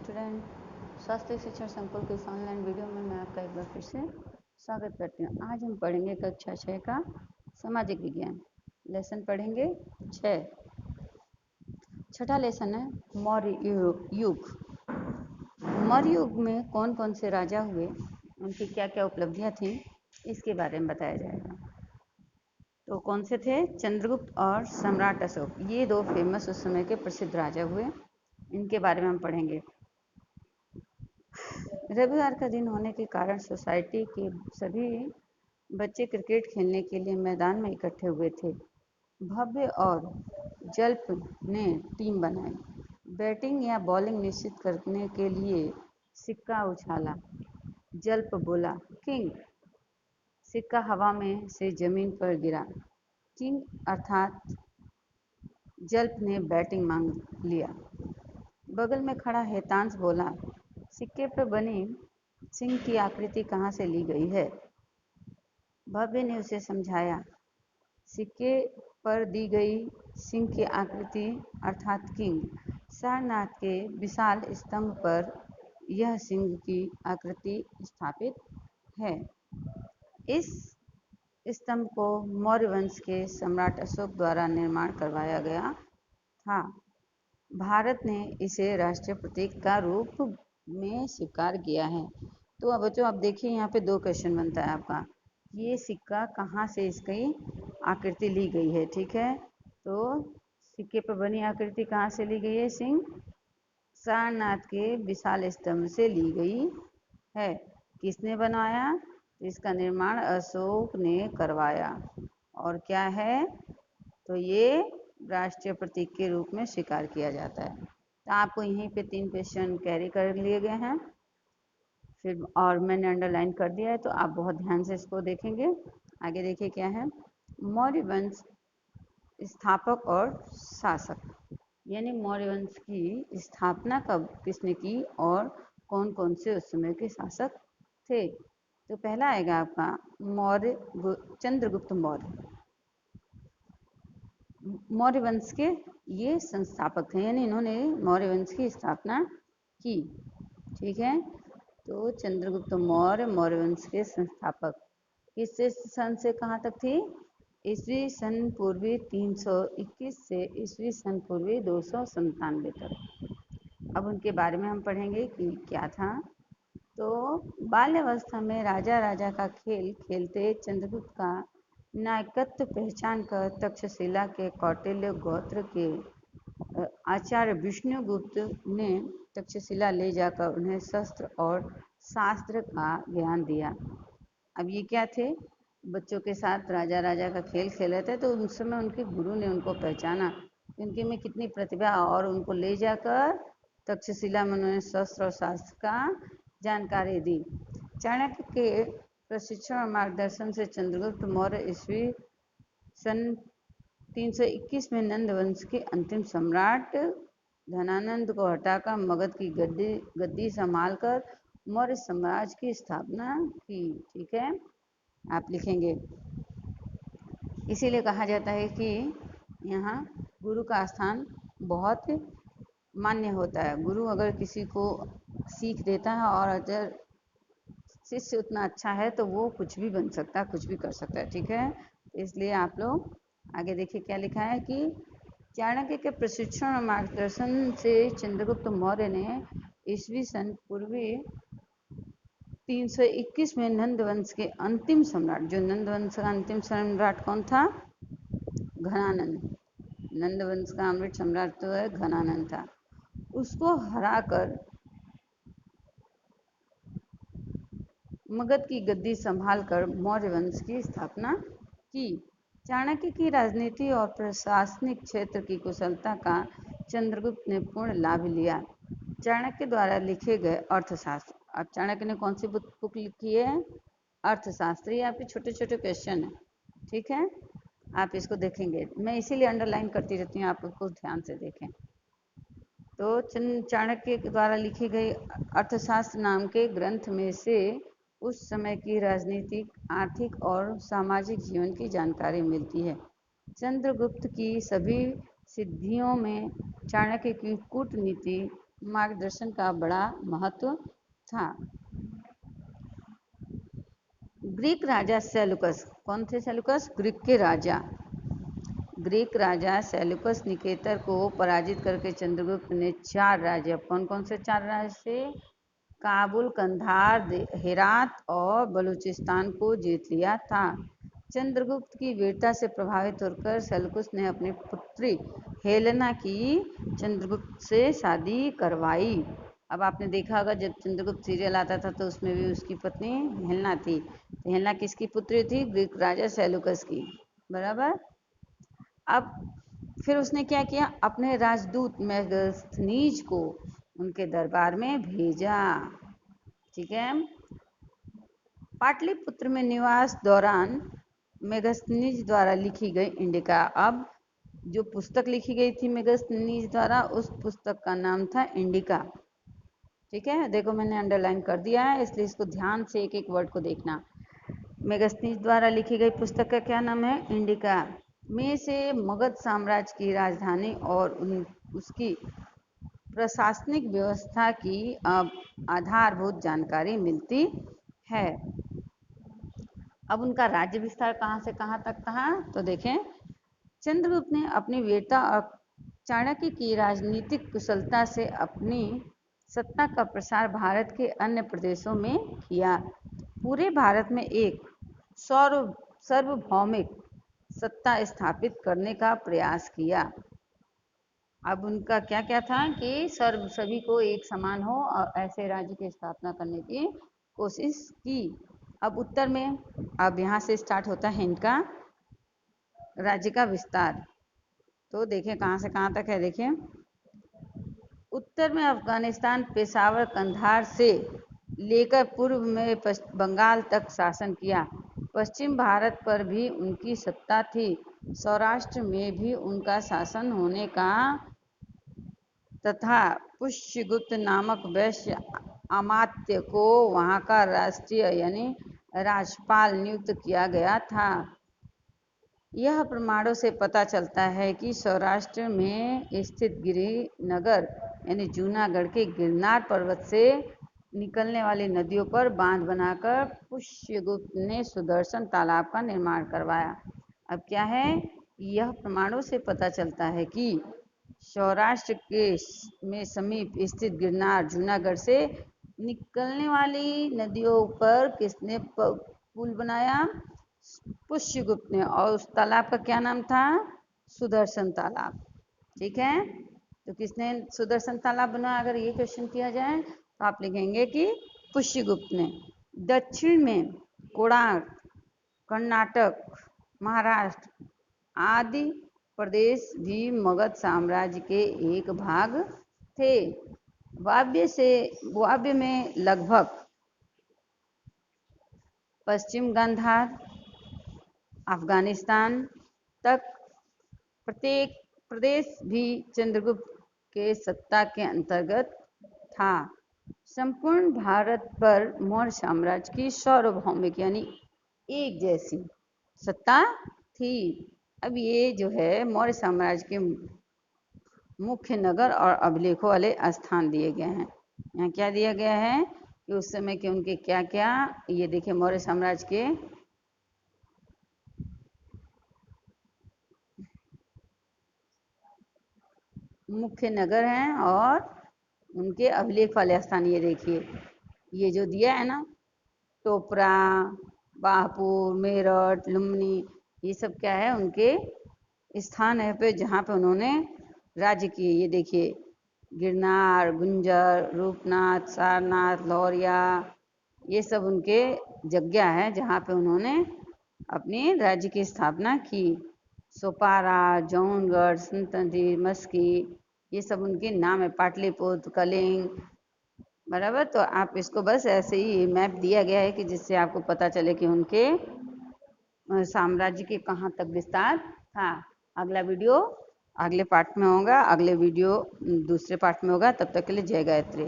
Student, शास्त्रीय शिक्षण संकुल के इस ऑनलाइन वीडियो में मैं आपका एक बार फिर से स्वागत करती हूँ। आज हम पढ़ेंगे कक्षा 6 का सामाजिक विज्ञान। लेसन पढ़ेंगे 6। छठा लेसन है मौर्य युग। मौर्य युग में कौन कौन से राजा हुए, उनकी क्या क्या उपलब्धियाँ थीं, इसके बारे में बताया जाएगा। तो कौन से थे? चंद्रगुप्त और सम्राट अशोक। ये दो फेमस उस समय के प्रसिद्ध राजा हुए, इनके बारे में हम पढ़ेंगे। रविवार का दिन होने के कारण सोसाइटी के सभी बच्चे क्रिकेट खेलने के लिए मैदान में इकट्ठे हुए थे। भव्य और जल्प ने टीम बनाई। बैटिंग या बॉलिंग निश्चित करने के लिए सिक्का उछाला। जल्प बोला किंग। सिक्का हवा में से जमीन पर गिरा। किंग अर्थात जल्प ने बैटिंग मांग लिया। बगल में खड़ा हेतांश बोला, सिक्के पर बनी सिंह की आकृति कहाँ से ली गई है? भव्य ने उसे समझाया, सिक्के पर दी गई सिंह की आकृति अर्थात किंग, सारनाथ के विशाल स्तंभ पर यह सिंह की आकृति स्थापित है। इस स्तंभ को मौर्य वंश के सम्राट अशोक द्वारा निर्माण करवाया गया था। भारत ने इसे राष्ट्रीय प्रतीक का रूप में स्वीकार किया है। तो अब बच्चों आप देखिए, यहाँ पे 2 क्वेश्चन बनता है आपका। ये सिक्का कहाँ से इसकी आकृति ली गई है? ठीक है, तो सिक्के पर बनी आकृति कहाँ से ली गई है? सिंह सारनाथ के विशाल स्तंभ से ली गई है। किसने बनाया? इसका निर्माण अशोक ने करवाया। और क्या है? तो ये राष्ट्रीय प्रतीक के रूप में स्वीकार किया जाता है। तो आपको यहीं पे 3 क्वेश्चन कैरी कर लिए गए हैं, फिर और मैंने अंडरलाइन कर दिया है, तो आप बहुत ध्यान से इसको देखेंगे। आगे देखिए क्या है। मौर्य वंश स्थापक और शासक, यानी मौर्य वंश की स्थापना कब किसने की और कौन कौन से उस समय के शासक थे? तो पहला आएगा आपका चंद्रगुप्त मौर्य। मौर्य वंश के ये संस्थापक थे, यानी इन्होंने मौर्य वंश की स्थापना की। ठीक है, तो चंद्रगुप्त मौर्य मौर्य वंश के संस्थापक। किस सन से कहाँ तक थी? ईस्वी सन पूर्वी 321 से ईस्वी सन पूर्वी 297 तक। अब उनके बारे में हम पढ़ेंगे कि क्या था। तो बाल्यावस्था में राजा का खेल खेलते चंद्रगुप्त का नायकत्व पहचान कर तक्षशिला के कौटिल्य गोत्र के आचार्य विष्णुगुप्त ने तक्षशिला ले जाकर उन्हें शस्त्र और शास्त्र का ज्ञान दिया। अब ये क्या थे? बच्चों के साथ राजा का खेल खेल रहे थे, तो उस समय उनके गुरु ने उनको पहचाना, उनके में कितनी प्रतिभा, और उनको ले जाकर तक्षशिला में उन्होंने शस्त्र और शास्त्र का जानकारी दी। चाणक्य के प्रशिक्षण और मार्गदर्शन से चंद्रगुप्त मौर्य ईस्वी सन 321 में नंद वंश के अंतिम सम्राट धनानंद को हटाकर मगध की गद्दी संभालकर मौर्य साम्राज्य की स्थापना की। ठीक है, आप लिखेंगे। इसीलिए कहा जाता है कि यहाँ गुरु का स्थान बहुत मान्य होता है। गुरु अगर किसी को सीख देता है और अगर शिष्य उतना अच्छा है तो वो कुछ भी बन सकता है, कुछ भी कर सकता है। ठीक है, इसलिए आप लोग आगे देखिए क्या लिखा है कि चाणक्य के प्रशिक्षण और मार्गदर्शन से चंद्रगुप्त मौर्य ने ईस्वी सन पूर्वी 321 में नंद वंश के अंतिम सम्राट, जो नंद वंश का अंतिम सम्राट कौन था? घनानंद। नंद वंश का अमृत सम्राट तो है घनानंद था, उसको हराकर मगध की गद्दी संभालकर मौर्य वंश की स्थापना की। चाणक्य की राजनीति और प्रशासनिक क्षेत्र की कुशलता का चंद्रगुप्त ने पूर्ण लाभ लिया। चाणक्य द्वारा लिखे गए अर्थशास्त्र। अब चाणक्य ने कौन सी बुक लिखी है? अर्थशास्त्र। ये आपके छोटे छोटे क्वेश्चन है। ठीक है, आप इसको देखेंगे, मैं इसीलिए अंडरलाइन करती रहती हूँ, आप उसको ध्यान से देखें। तो चाणक्य के द्वारा लिखी गई अर्थशास्त्र नाम के ग्रंथ में से उस समय की राजनीतिक, आर्थिक और सामाजिक जीवन की जानकारी मिलती है। चंद्रगुप्त की सभी सिद्धियों में चाणक्य की कूटनीति मार्गदर्शन का बड़ा महत्व था। ग्रीक राजा सेलुकस, कौन थे सेलुकस? ग्रीक के राजा। ग्रीक राजा सेलुकस निकेतर को पराजित करके चंद्रगुप्त ने 4 राज्य, कौन कौन से 4 राज्य से? काबुल, कंधार, हेरात और बलूचिस्तान को जीत लिया था। चंद्रगुप्त की वीरता से प्रभावित होकर सेलुकस ने अपनी पुत्री हेलेना की चंद्रगुप्त से शादी करवाई। अब आपने देखा होगा जब चंद्रगुप्त सीरियल आता था तो उसमें भी उसकी पत्नी हेलेना थी। तो हेलेना किसकी पुत्री थी? ग्रीक राजा सेलुकस की। बराबर। अब फिर उसने क्या किया? अपने राजदूत मेगस्थनीज को उनके दरबार में भेजा। ठीक है। पाटलिपुत्र में निवास दौरान मेगस्थनीज द्वारा लिखी गई इंडिका, अब जो पुस्तक लिखी गई थी मेगस्थनीज द्वारा, उस पुस्तक का नाम था इंडिका। ठीक है, देखो मैंने अंडरलाइन कर दिया है, इसलिए इसको ध्यान से एक एक वर्ड को देखना। मेगस्थनीज द्वारा लिखी गई पुस्तक का क्या नाम है? इंडिका। में से मगध साम्राज्य की राजधानी और उसकी प्रशासनिक व्यवस्था की आधारभूत जानकारी मिलती है। अब उनका राज्य विस्तार कहाँ से कहाँ तक था, तो देखें। चंद्रगुप्त ने अपनी वीरता और चाणक्य की राजनीतिक कुशलता से अपनी सत्ता का प्रसार भारत के अन्य प्रदेशों में किया। पूरे भारत में एक सार्वभौमिक सत्ता स्थापित करने का प्रयास किया। अब उनका क्या क्या था कि सभी को एक समान हो और ऐसे राज्य की स्थापना करने की कोशिश की। अब उत्तर में, अब यहाँ से स्टार्ट होता है इनका राज्य का विस्तार। तो देखें कहाँ से कहाँ तक है। देखें, उत्तर में अफगानिस्तान, पेशावर, कंधार से लेकर पूर्व में बंगाल तक शासन किया। पश्चिम भारत पर भी उनकी सत्ता थी। सौराष्ट्र में भी उनका शासन होने का तथा पुष्यगुप्त नामक वैश्य अमात्य को वहाँ का राष्ट्रीय यानी राज्यपाल नियुक्त किया गया था। यह प्रमाणों से पता चलता है कि सौराष्ट्र में स्थित गिरिनगर यानी जूनागढ़ के गिरनार पर्वत से निकलने वाली नदियों पर बांध बनाकर पुष्यगुप्त ने सुदर्शन तालाब का निर्माण करवाया। अब क्या है? यह प्रमाणों से पता चलता है कि सौराष्ट्र के में समीप स्थित गिरनार जूनागढ़ से निकलने वाली नदियों पर किसने पुल बनाया? पुष्यगुप्त ने। और उस तालाब का क्या नाम था? सुदर्शन तालाब। ठीक है, तो किसने सुदर्शन तालाब बनाया? अगर ये क्वेश्चन किया जाए तो आप लिखेंगे कि पुष्यगुप्त ने। दक्षिण में कोणार्क, कर्नाटक, महाराष्ट्र आदि प्रदेश भी मगध साम्राज्य के एक भाग थे। वायव्य में लगभग पश्चिम गांधार, अफगानिस्तान तक प्रत्येक प्रदेश भी चंद्रगुप्त के सत्ता के अंतर्गत था। संपूर्ण भारत पर मौर्य साम्राज्य की सार्वभौमिक यानी एक जैसी सत्ता थी। अब ये जो है मौर्य साम्राज्य के मुख्य नगर और अभिलेखों वाले स्थान दिए गए हैं। यहाँ क्या दिया गया है कि उस समय के उनके क्या क्या, ये देखिए मौर्य साम्राज्य के मुख्य नगर हैं और उनके अभिलेख वाले स्थान। ये देखिए, ये जो दिया है ना, टोपरा, बाहपुर, मेरठ, लुम्बिनी, ये सब क्या है? उनके स्थान है पे जहाँ पे उन्होंने राज्य किए। ये देखिए गिरनार, गुंजर, रूपनाथ, सारनाथ, लौरिया, ये सब उनके जगह है जहाँ पे उन्होंने अपने राज्य की स्थापना की। सोपारा, जौनगढ़, संतनजी, मस्की, ये सब उनके नाम है। पाटलिपुत्र, कलिंग। बराबर। तो आप इसको बस ऐसे ही मैप दिया गया है कि जिससे आपको पता चले कि उनके साम्राज्य के कहाँ तक विस्तार था। अगला वीडियो अगले पार्ट में होगा, अगले वीडियो दूसरे पार्ट में होगा। तब तक के लिए जय गायत्री।